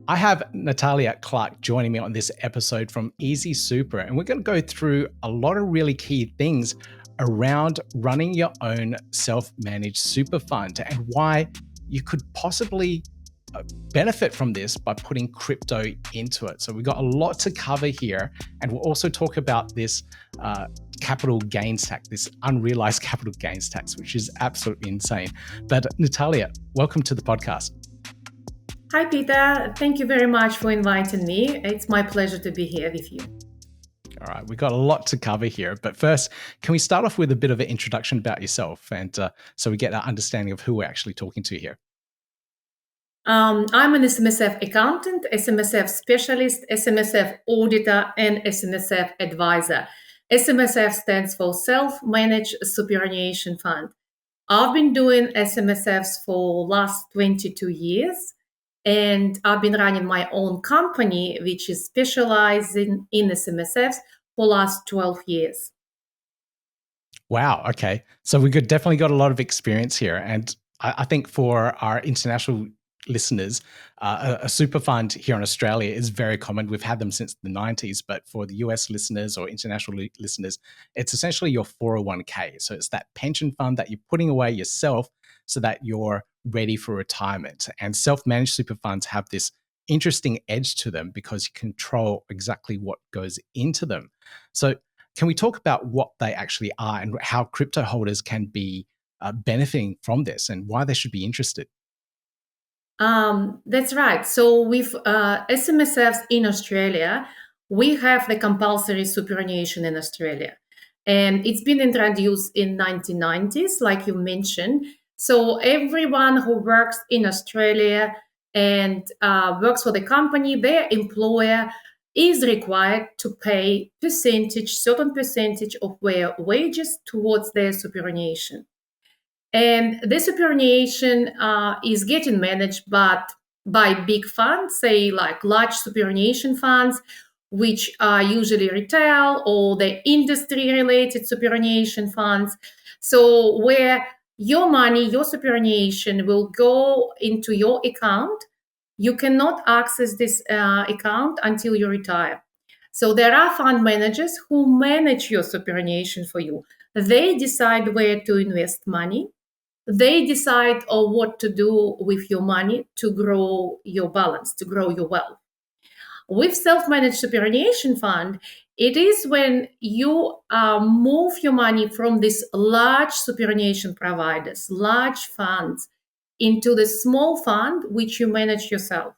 I have Natalia Clack joining me on this episode from Easy Super, and we're going to go through a lot of really key things around running your own self-managed super fund and why you could possibly benefit from this by putting crypto into it. So we've got a lot to cover here, and we'll also talk about this capital gains tax, this unrealized capital gains tax, which is absolutely insane. But Natalia, welcome to the podcast. Hi, Peter. Thank you very much for inviting me. It's my pleasure to be here with you. All right, we've got a lot to cover here. But first, can we start off with a bit of an introduction about yourself and so we get an understanding of who we're actually talking to here? I'm an SMSF accountant, SMSF specialist, SMSF auditor, and SMSF advisor. SMSF stands for Self-Managed Superannuation Fund. I've been doing SMSFs for last 22 years, and I've been running my own company, which is specializing in SMSFs for last 12 years. Wow. Okay. So we definitely got a lot of experience here. And I think for our international listeners, a super fund here in Australia is very common. We've had them since the 90s, but for the US listeners or international listeners, it's essentially your 401k. So it's that pension fund that you're putting away yourself so that you're ready for retirement. And self-managed super funds have this interesting edge to them because you control exactly what goes into them. So can we talk about what they actually are and how crypto holders can be benefiting from this and why they should be interested? That's right. So with SMSFs in Australia, we have the compulsory superannuation in Australia. And it's been introduced in 1990s, like you mentioned. So everyone who works in Australia and works for the company, their employer is required to pay certain percentage of their wages towards their superannuation. And this superannuation is getting managed by big funds, say like large superannuation funds, which are usually retail or the industry related superannuation funds. So, where your money, your superannuation will go into your account, you cannot access this account until you retire. So, there are fund managers who manage your superannuation for you. They decide where to invest money. They decide what to do with your money to grow your balance, to grow your wealth. With self-managed superannuation fund, it is when you move your money from these large superannuation providers, large funds, into the small fund which you manage yourself.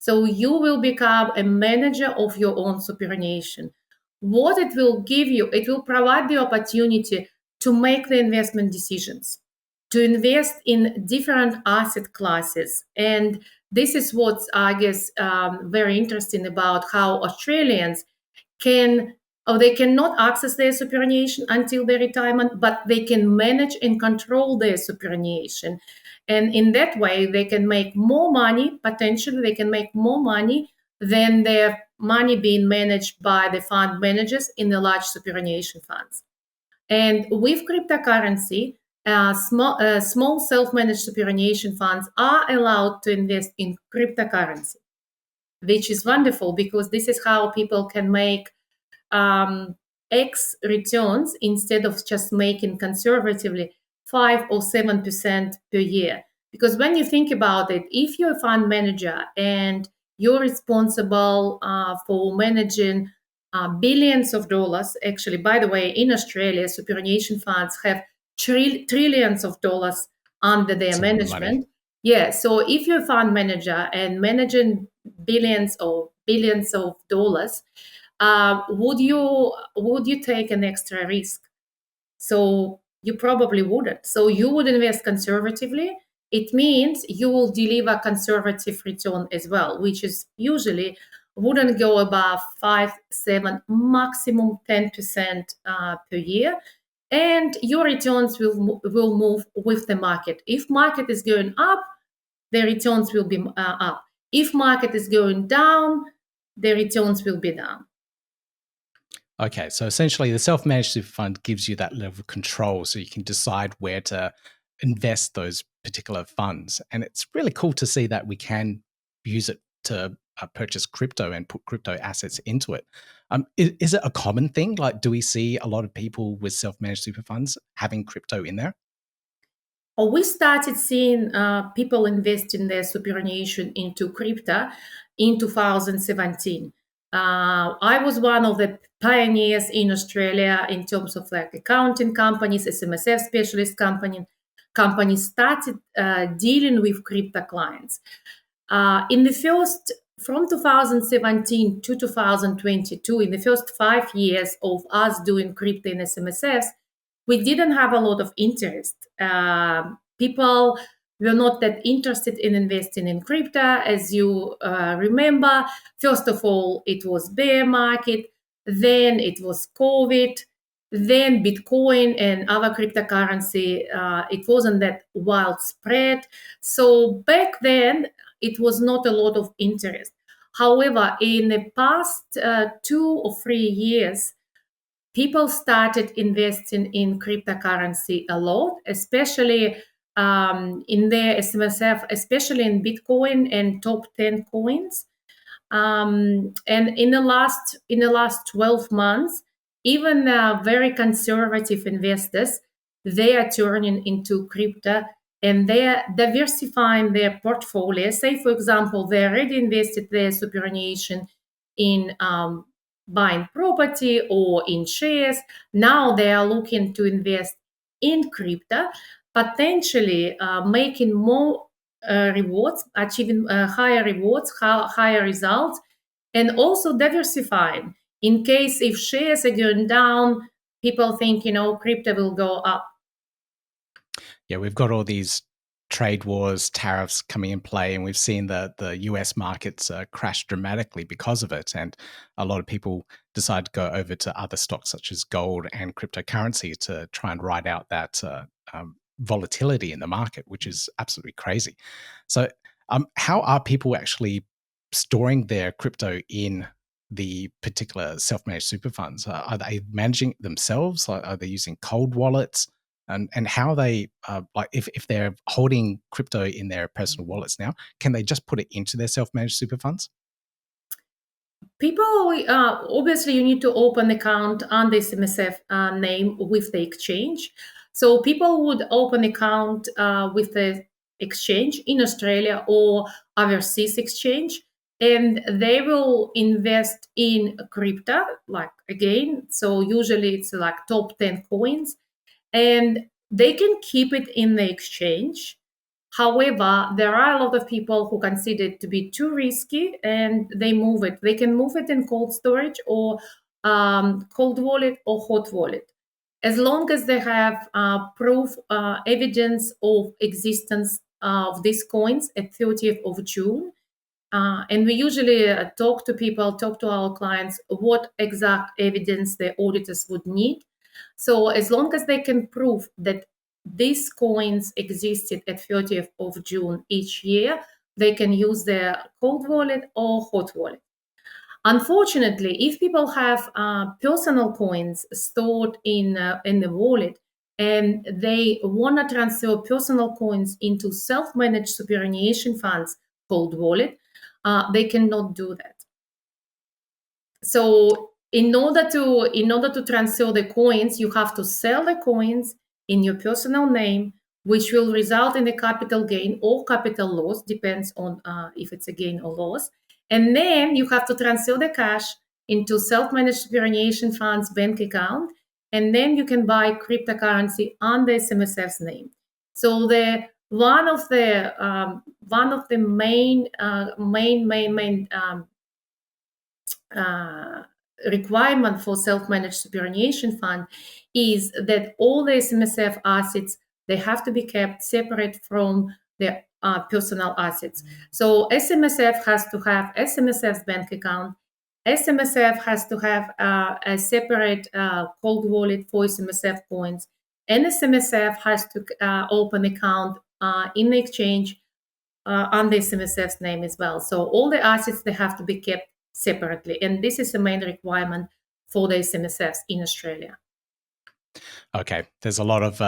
So you will become a manager of your own superannuation. What it will give you, it will provide the opportunity to make the investment decisions, to invest in different asset classes. And this is what's, I guess, very interesting about how Australians can, or they cannot access their superannuation until their retirement, but they can manage and control their superannuation. And in that way, they can make more money, potentially, they can make more money than their money being managed by the fund managers in the large superannuation funds. And with cryptocurrency, small self-managed superannuation funds are allowed to invest in cryptocurrency, which is wonderful because this is how people can make X returns instead of just making conservatively 5 or 7% per year. Because when you think about it, if you're a fund manager and you're responsible for managing billions of dollars, actually, by the way, in Australia, superannuation funds have trillions of dollars under their management. Yeah, so if you're a fund manager and managing billions or billions of dollars, would you take an extra risk? So you probably wouldn't. So you would invest conservatively. It means you will deliver conservative return as well, which is usually wouldn't go above 5, 7, maximum 10% per year. And your returns will move with the market. If market is going up, the returns will be up. If market is going down, the returns will be down. Okay, so essentially the self-managed super fund gives you that level of control so you can decide where to invest those particular funds. And it's really cool to see that we can use it to purchase crypto and put crypto assets into it. Is it a common thing? Like, do we see a lot of people with self-managed super funds having crypto in there? We started seeing people investing their superannuation into crypto in 2017. I was one of the pioneers in Australia in terms of like accounting companies, SMSF specialist companies started dealing with crypto clients. In the first, from 2017 to 2022, in the first 5 years of us doing crypto in SMSFs, we didn't have a lot of interest. People were not that interested in investing in crypto. As you remember, first of all, it was bear market, then it was COVID, then Bitcoin and other cryptocurrency. It wasn't that widespread. So back then, it was not a lot of interest. However, in the past 2 or 3 years, people started investing in cryptocurrency a lot, especially in the SMSF, especially in Bitcoin and top 10 coins. And in the last 12 months, even very conservative investors, they are turning into crypto and they are diversifying their portfolio. Say, for example, they already invested their superannuation in buying property or in shares. Now they are looking to invest in crypto, potentially making more rewards, achieving higher rewards, higher results, and also diversifying. In case if shares are going down, people think, crypto will go up. Yeah, we've got all these trade wars, tariffs coming in play, and we've seen the US markets crash dramatically because of it. And a lot of people decide to go over to other stocks such as gold and cryptocurrency to try and ride out that volatility in the market, which is absolutely crazy. So, how are people actually storing their crypto in the particular self-managed super funds? Are they managing it themselves? Are they using cold wallets? And how are they, like, if they're holding crypto in their personal wallets now, can they just put it into their self-managed super funds? People, obviously, you need to open account on the SMSF name with the exchange. So people would open account with the exchange in Australia or overseas exchange, and they will invest in crypto, like again. So usually it's like top 10 coins, and they can keep it in the exchange. However, there are a lot of people who consider it to be too risky and they move it. They can move it in cold storage or cold wallet or hot wallet. As long as they have proof, evidence of existence of these coins at 30th of June. And we usually talk to our clients, what exact evidence the auditors would need. So as long as they can prove that these coins existed at 30th of June each year, they can use their cold wallet or hot wallet. Unfortunately, if people have personal coins stored in the wallet and they want to transfer personal coins into self-managed superannuation funds cold wallet, they cannot do that. So in order to transfer the coins, you have to sell the coins in your personal name, which will result in a capital gain or capital loss, depends on if it's a gain or loss. And then you have to transfer the cash into self-managed superannuation funds bank account, and then you can buy cryptocurrency under SMSF's name. So the one of the main requirement for self-managed superannuation fund is that all the SMSF assets, they have to be kept separate from their personal assets. So SMSF has to have SMSF's bank account. SMSF has to have a separate cold wallet for SMSF coins, and SMSF has to open account in the exchange on the SMSF's name as well. So all the assets, they have to be kept separately, and this is the main requirement for the SMSFs in Australia. Okay, there's a lot of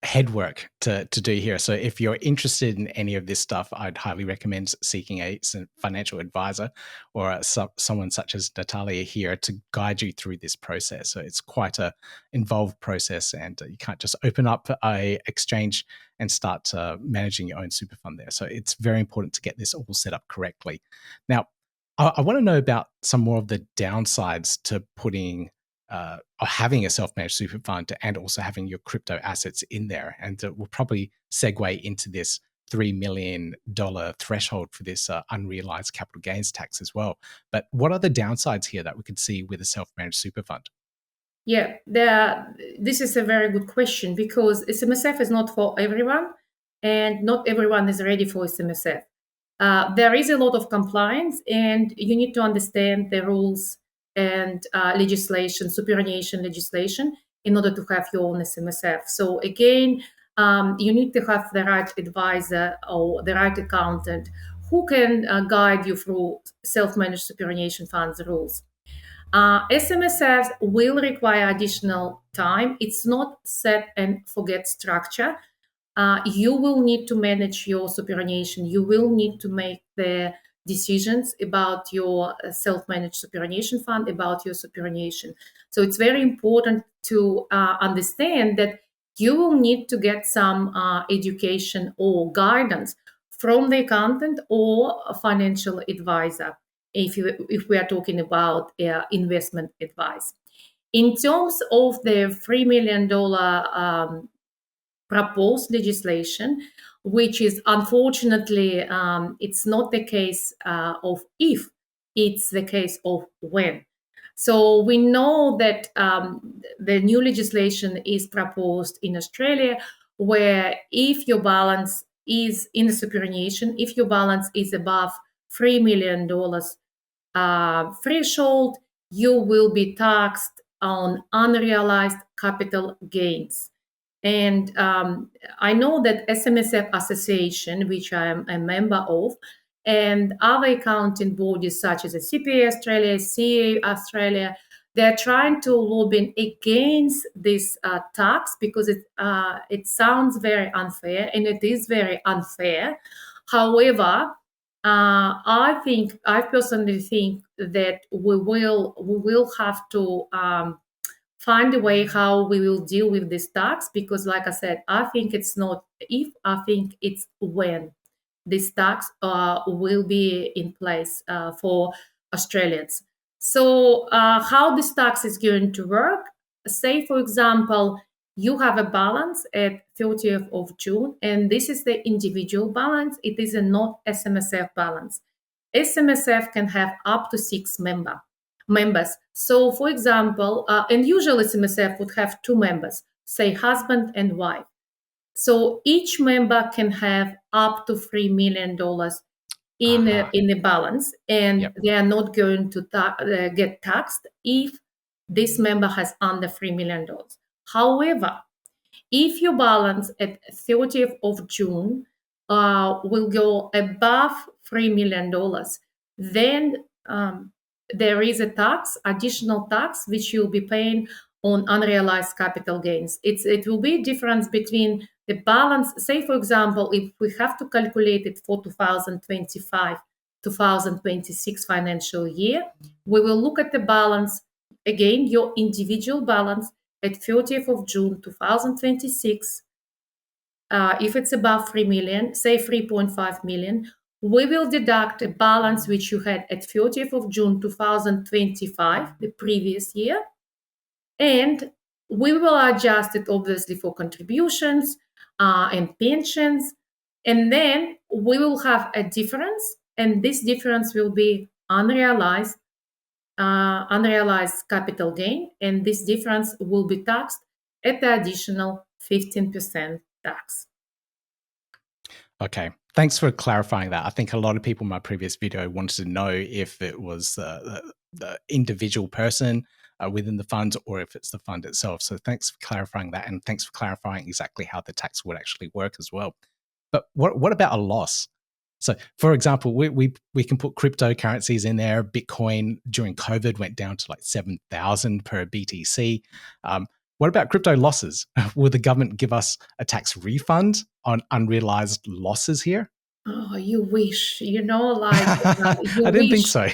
headwork to do here. So if you're interested in any of this stuff, I'd highly recommend seeking a financial advisor or someone such as Natalia here to guide you through this process. So it's quite a involved process, and you can't just open up a exchange and start managing your own super fund there. So it's very important to get this all set up correctly. Now, I want to know about some more of the downsides to putting or having a self-managed super fund and also having your crypto assets in there. And we'll probably segue into this $3 million threshold for this unrealized capital gains tax as well. But what are the downsides here that we could see with a self-managed super fund? Yeah, this is a very good question, because SMSF is not for everyone, and not everyone is ready for SMSF. There is a lot of compliance, and you need to understand the rules and legislation, superannuation legislation, in order to have your own SMSF. So again, you need to have the right advisor or the right accountant who can guide you through self-managed superannuation funds rules. SMSFs will require additional time. It's not set and forget structure. You will need to manage your superannuation. You will need to make the decisions about your self-managed superannuation fund, about your superannuation. So it's very important to understand that you will need to get some education or guidance from the accountant or a financial advisor if we are talking about investment advice. In terms of the $3 million proposed legislation, which is unfortunately, it's not the case of if, it's the case of when. So we know that the new legislation is proposed in Australia, where if your balance is in the superannuation, if your balance is above $3 million threshold, you will be taxed on unrealized capital gains. And I know that SMSF Association, which I am a member of, and other accounting bodies such as the CPA Australia, CA Australia, they're trying to lobby against this tax, because it sounds very unfair, and it is very unfair. However, I personally think that we will have to find a way how we will deal with this tax, because, like I said, I think it's not if, I think it's when this tax will be in place for Australians. So, how this tax is going to work? Say, for example, you have a balance at 30th of June, and this is the individual balance. It is a not SMSF balance. SMSF can have up to 6 members. So, for example, and usually SMSF would have 2 members, say husband and wife. So each member can have up to $3 million in the balance, and they are not going to get taxed if this member has under $3 million. However, if your balance at 30th of June will go above $3 million, then there is a tax, additional tax, which you'll be paying on unrealized capital gains. It will be a difference between the balance. Say, for example, if we have to calculate it for 2025, 2026 financial year, we will look at the balance, again, your individual balance at 30th of June 2026. If it's above 3 million, say 3.5 million, we will deduct a balance which you had at 30th of June 2025, the previous year, and we will adjust it obviously for contributions and pensions, and then we will have a difference, and this difference will be unrealized capital gain, and this difference will be taxed at the additional 15% tax. Okay. Thanks for clarifying that. I think a lot of people in my previous video wanted to know if it was the individual person within the fund or if it's the fund itself. So thanks for clarifying that, and thanks for clarifying exactly how the tax would actually work as well. But what about a loss? So, for example, we can put cryptocurrencies in there. Bitcoin during COVID went down to like 7,000 per BTC. What about crypto losses? Will the government give us a tax refund on unrealized losses here? Oh, you wish, you I didn't think wish. so.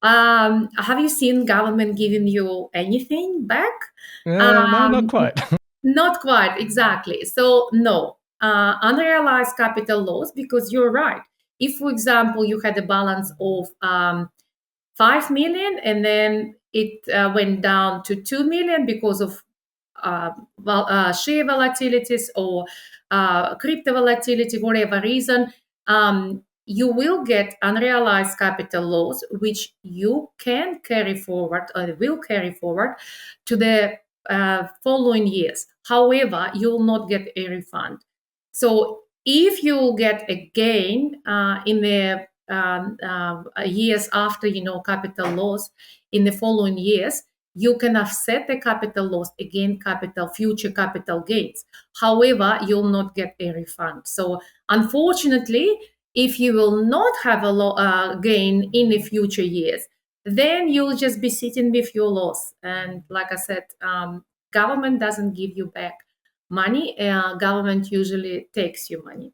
Have you seen government giving you anything back? No, not Um, quite. Not quite, exactly. So, no, unrealized capital loss, because you're right. If, for example, you had a balance of 5 million and then it went down to 2 million because of share volatilities or crypto volatility, whatever reason, you will get unrealized capital loss, which you can carry forward or will carry forward to the following years. However, you will not get a refund. So if you get a gain in the years after, capital loss in the following years, you can offset the capital loss against future capital gains. However, you'll not get a refund. So unfortunately, if you will not have a gain in the future years, then you'll just be sitting with your loss. And like I said, government doesn't give you back money. Government usually takes your money.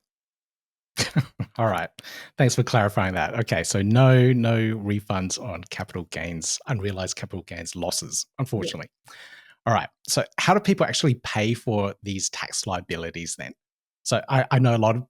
All right. Thanks for clarifying that. Okay, so no refunds on capital gains, unrealized capital gains losses, Yeah. unfortunately. All right. So how do people actually pay for these tax liabilities then? So I know a lot of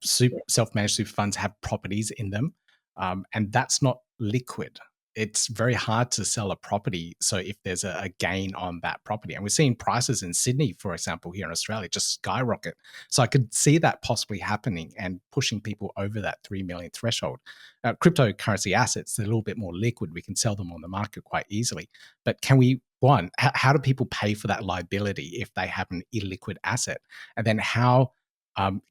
self-managed super funds have properties in them, and that's not liquid. It's very hard to sell a property. So if there's a gain on that property, and we're seeing prices in Sydney, for example, here in Australia, just skyrocket. So I could see that possibly happening and pushing people over that 3 million threshold. Cryptocurrency assets, they're a little bit more liquid. We can sell them on the market quite easily. But can we, one, how do people pay for that liability if they have an illiquid asset? And then how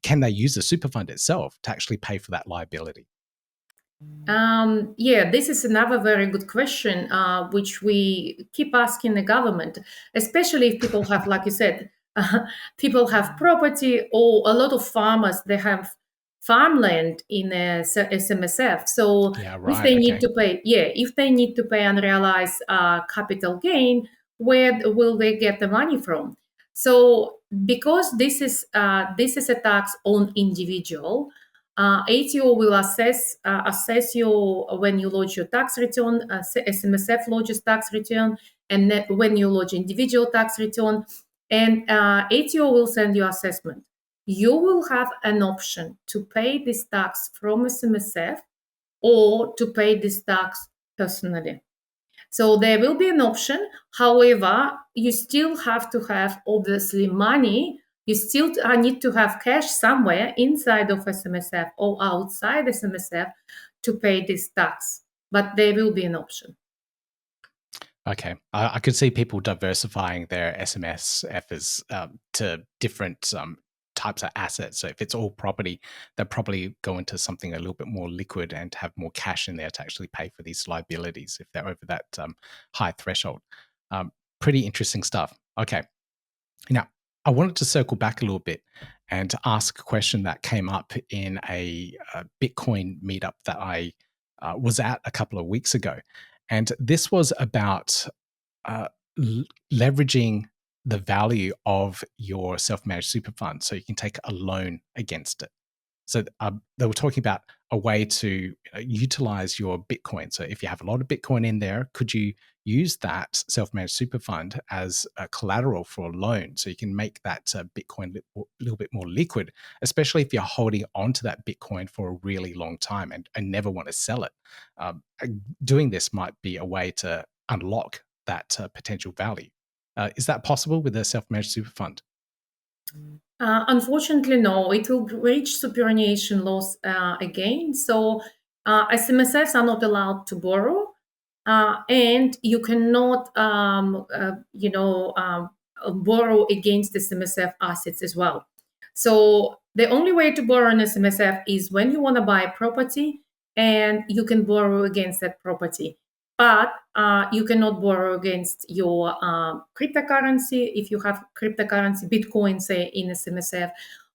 can they use the super fund itself to actually pay for that liability? Yeah, this is another very good question, which we keep asking the government, especially if people have, like you said, people have property, or a lot of farmers, they have farmland in a SMSF. So Yeah, if right. they need Okay. to pay, if they need to pay unrealized capital gain, where will they get the money from? So because this is a tax on individual. ATO will assess you when you lodge your tax return. SMSF lodges tax return, and when you lodge individual tax return, and ATO will send you assessment. You will have an option to pay this tax from SMSF or to pay this tax personally. So there will be an option. However, you still have to have obviously money. You still need to have cash somewhere inside of SMSF or outside SMSF to pay this tax. But there will be an option. Okay. I could see people diversifying their SMSFs to different types of assets. So if it's all property, they'll probably go into something a little bit more liquid and have more cash in there to actually pay for these liabilities if they're over that high threshold. Um, Pretty interesting stuff. Okay. Now, I wanted to circle back a little bit and to ask a question that came up in a Bitcoin meetup that I was at a couple of weeks ago. And this was about uh, leveraging the value of your self-managed super fund so you can take a loan against it. So they were talking about a way to utilize your Bitcoin. So if you have a lot of Bitcoin in there, could you use that self-managed super fund as a collateral for a loan so you can make that Bitcoin a little bit more liquid, especially if you're holding onto that Bitcoin for a really long time and never want to sell it. Doing this might be a way to unlock that potential value. Is that possible with a self-managed super fund? Unfortunately, no. It will reach superannuation laws again. So SMSFs are not allowed to borrow, and you cannot, borrow against SMSF assets as well. So the only way to borrow an SMSF is when you want to buy a property, and you can borrow against that property. But you cannot borrow against your cryptocurrency if you have cryptocurrency, Bitcoin, say, in SMSF,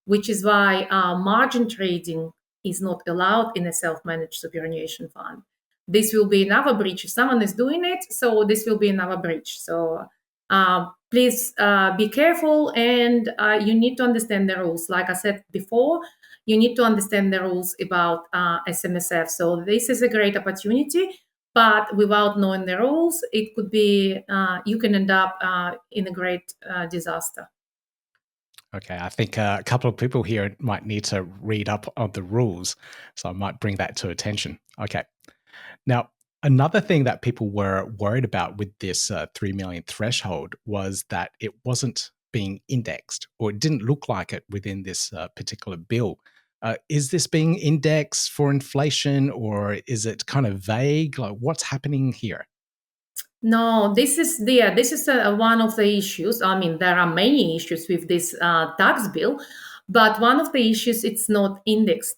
which is why margin trading is not allowed in a self-managed superannuation fund. This will be another breach if someone is doing it. So this will be another breach. So please be careful, and you need to understand the rules. Like I said before, you need to understand the rules about SMSF. So this is a great opportunity, but without knowing the rules, it could be you can end up in a great disaster. Okay, I think a couple of people here might need to read up on the rules, so I might bring that to attention. Okay. Now, another thing that people were worried about with this 3 million threshold was that it wasn't being indexed, or it didn't look like it within this particular bill. Is this being indexed for inflation, or is it kind of vague? Like, what's happening here? No, this is one of the issues. I mean, there are many issues with this tax bill, but one of the issues, it's not indexed.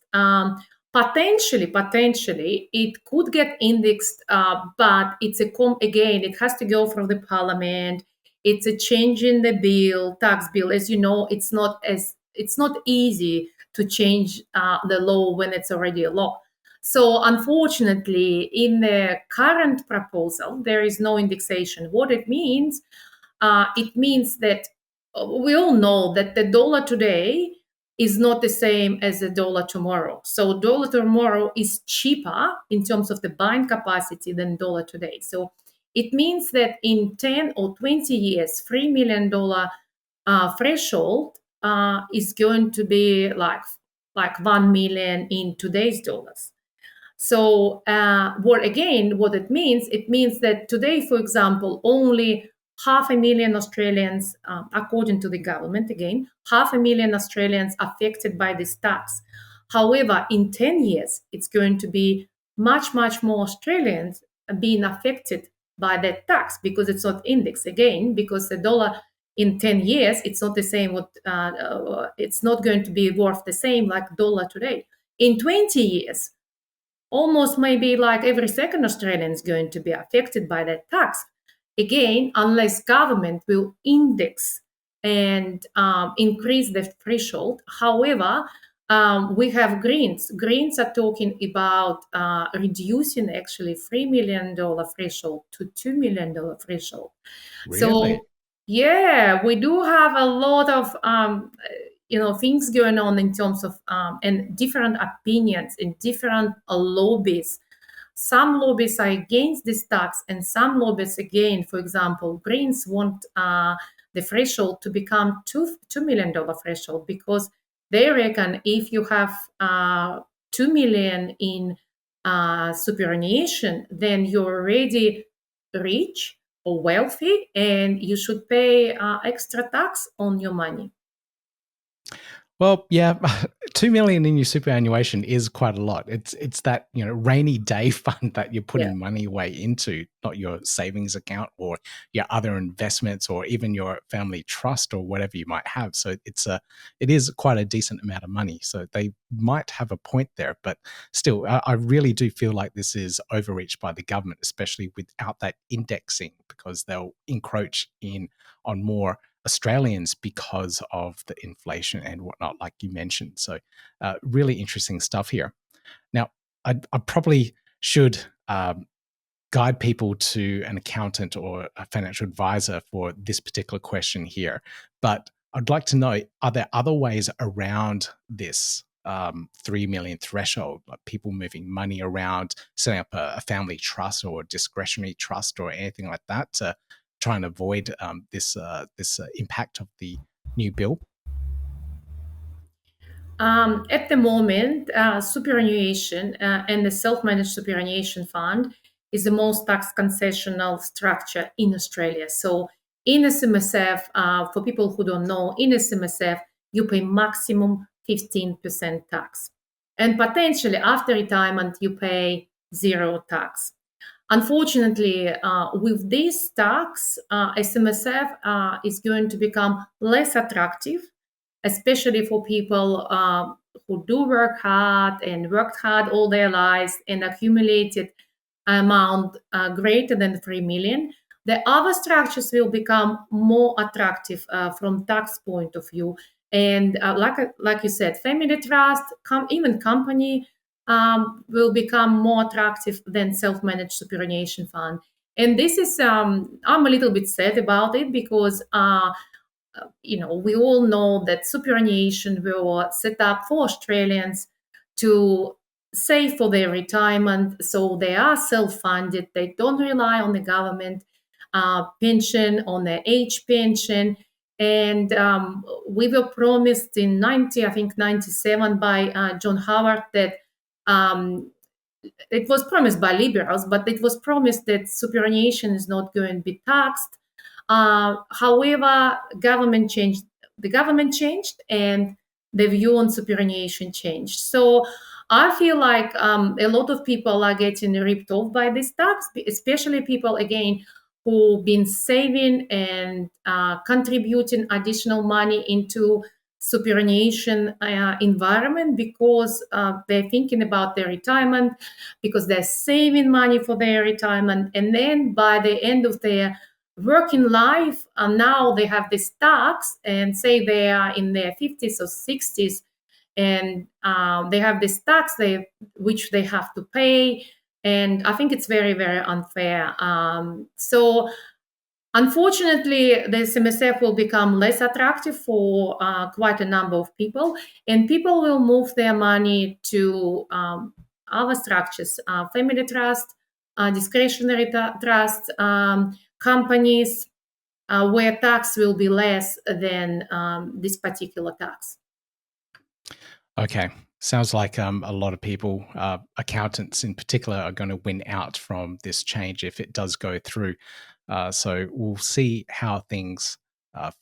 Potentially, it could get indexed, but it's again, it has to go through the parliament. It's a change in the bill, tax bill. As you know, it's not easy to change the law when it's already a law. So, unfortunately, in the current proposal, there is no indexation. What it means that we all know that the dollar today is not the same as the dollar tomorrow. So, dollar tomorrow is cheaper in terms of the buying capacity than dollar today. So, it means that in 10 or 20 years, $3 million threshold is going to be like 1 million in today's dollars. So, what it means that today, for example, only 500,000 Australians, according to the government, again, 500,000 Australians affected by this tax. However, in 10 years, it's going to be much more Australians being affected by that tax because it's not indexed again, because the dollar in 10 years, it's not the same. It's not going to be worth the same like dollar today. In 20 years, almost maybe like every second Australian is going to be affected by that tax. Again, unless government will index and increase the threshold. However, we have Greens. Greens are talking about reducing actually $3 million threshold to $2 million threshold. Really? So yeah, we do have a lot of things going on in terms of and different opinions in different lobbies. Some lobbies are against this tax, and some lobbies, again, for example, Greens want the threshold to become $2 million threshold, because they reckon if you have 2 million in superannuation, then you're already rich or wealthy, and you should pay extra tax on your money. Well, yeah, 2 million in your superannuation is quite a lot. It's that, rainy day fund that you're Yeah. putting money away into, not your savings account or your other investments or even your family trust or whatever you might have. So it is quite a decent amount of money. So they might have a point there, but still, I really do feel like this is overreached by the government, especially without that indexing, because they'll encroach in on more Australians because of the inflation and whatnot, like you mentioned. So, really interesting stuff here. Now, I probably should guide people to an accountant or a financial advisor for this particular question here. But I'd like to know, are there other ways around this 3 million threshold, like people moving money around, setting up a family trust or a discretionary trust or anything like that to try and avoid this impact of the new bill? At the moment, superannuation and the Self-Managed Superannuation Fund is the most tax concessional structure in Australia. So, in SMSF, for people who don't know, in SMSF, you pay maximum 15% tax. And potentially after retirement, you pay zero tax. Unfortunately, with this tax, SMSF is going to become less attractive, especially for people who do work hard and worked hard all their lives and accumulated amount greater than 3 million. The other structures will become more attractive from tax point of view. And like you said, family trust, even company will become more attractive than self-managed superannuation fund. And this is, I'm a little bit sad about it because, we all know that superannuation were set up for Australians to save for their retirement. So they are self-funded. They don't rely on the government pension, on their age pension. And we were promised in 97 by John Howard that it was promised by liberals, but it was promised that superannuation is not going to be taxed. However, the government changed, and the view on superannuation changed. So I feel like a lot of people are getting ripped off by this tax, especially people, again, who've been saving and contributing additional money into superannuation environment because they're thinking about their retirement, because they're saving money for their retirement. And then by the end of their working life, now they have this tax, and say they are in their 50s or 60s, and they have this tax which they have to pay. And I think it's very, very unfair. So unfortunately, the SMSF will become less attractive for quite a number of people, and people will move their money to other structures, family trust, discretionary trust, companies, where tax will be less than this particular tax. Okay. Sounds like a lot of people, accountants in particular, are going to win out from this change if it does go through. So we'll see how things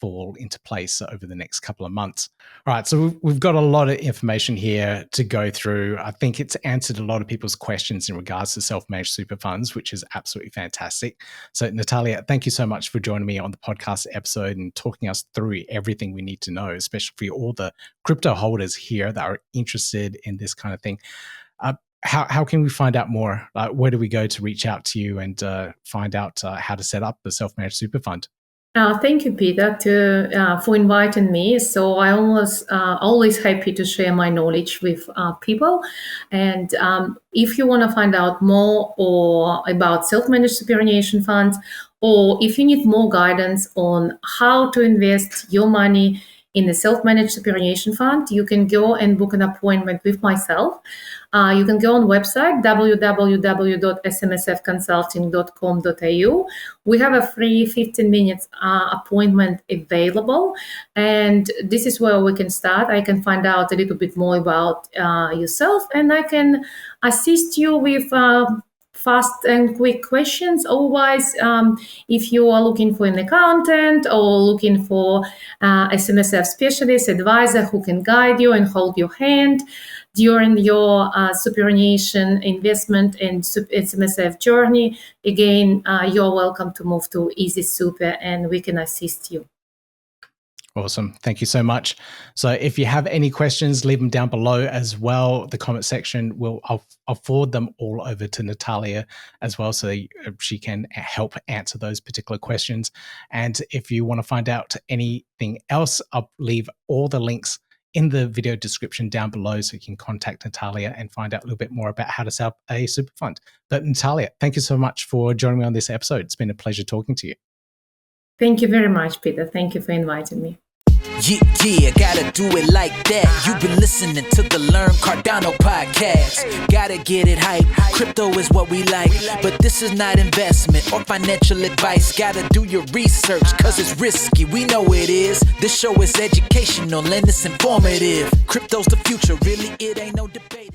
fall into place over the next couple of months. All right, so we've got a lot of information here to go through. I think it's answered a lot of people's questions in regards to self-managed super funds, which is absolutely fantastic. So Natalia, thank you so much for joining me on the podcast episode and talking us through everything we need to know, especially for all the crypto holders here that are interested in this kind of thing. How can we find out more? Where do we go to reach out to you and find out how to set up the self-managed super fund? Thank you, Peter, for inviting me. So I always happy to share my knowledge with people. And if you want to find out more or about self-managed superannuation funds, or if you need more guidance on how to invest your money in the self-managed superannuation fund, you can go and book an appointment with myself. You can go on website www.smsfconsulting.com.au. We have a free 15 minutes appointment available, and this is where we can start. I can find out a little bit more about yourself, and I can assist you with fast and quick questions. Otherwise, if you are looking for an accountant or looking for SMSF specialist advisor who can guide you and hold your hand during your superannuation investment and SMSF journey, again, you're welcome to move to Easy Super, and we can assist you. Awesome. Thank you so much. So if you have any questions, leave them down below as well. The comment section I'll forward them all over to Natalia as well, so she can help answer those particular questions. And if you want to find out anything else, I'll leave all the links in the video description down below, so you can contact Natalia and find out a little bit more about how to set up a super fund. But Natalia, thank you so much for joining me on this episode. It's been a pleasure talking to you. Thank you very much, Peter. Thank you for inviting me. Yeah, gotta do it like that. You've been listening to the Learn Cardano podcast. Gotta get it hype. Crypto is what we like, but this is not investment or financial advice. Gotta do your research, cause it's risky. We know it is. This show is educational and it's informative. Crypto's the future, really, it ain't no debating.